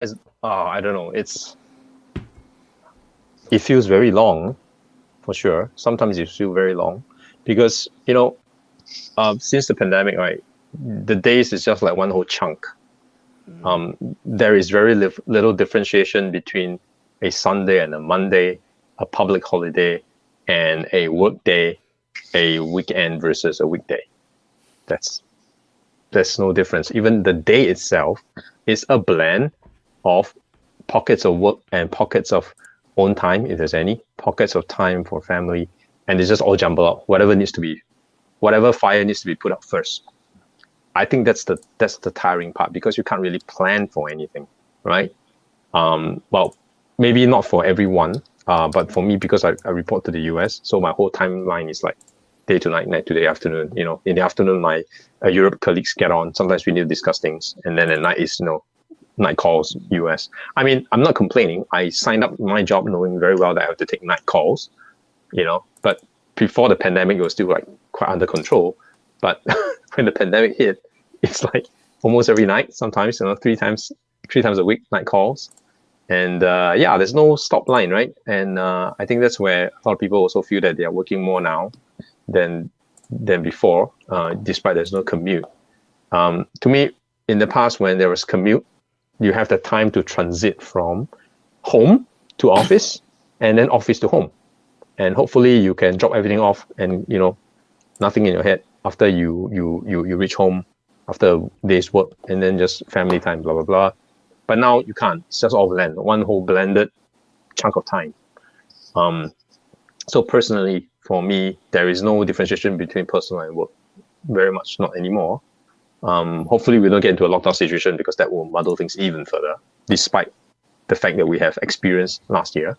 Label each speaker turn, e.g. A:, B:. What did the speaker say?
A: I don't know. It feels very long for sure. Sometimes it feels very long because since the pandemic, right, the days is just like one whole chunk.
B: Mm.
A: There is very little differentiation between a Sunday and a Monday, a public holiday, and a work day, a weekend versus a weekday. That's there's no difference. Even the day itself is a blend of pockets of work and pockets of own time, if there's any, pockets of time for family, and it's just all jumbled up. Whatever fire needs to be put out first. I think that's the tiring part because you can't really plan for anything, right? Well, maybe not for everyone, but for me because I report to the US, so my whole timeline is like day to night, night to day, afternoon. In the afternoon, my Europe colleagues get on. Sometimes we need to discuss things, and then at night is night calls US. I mean, I'm not complaining. I signed up my job knowing very well that I have to take night calls, but before the pandemic, it was still like quite under control. But when the pandemic hit, it's like almost every night, sometimes, three times a week, night calls. And yeah, there's no stop line, right? And I think that's where a lot of people also feel that they are working more now than before, despite there's no commute. To me, in the past, when there was commute, you have the time to transit from home to office and then office to home. And hopefully you can drop everything off and, nothing in your head after you reach home after a day's work and then just family time, blah, blah, blah. But now you can't. It's just all blend, one whole blended chunk of time. So personally, for me, there is no differentiation between personal and work. Very much not anymore. Hopefully we don't get into a lockdown situation because that will muddle things even further, despite the fact that we have experienced last year.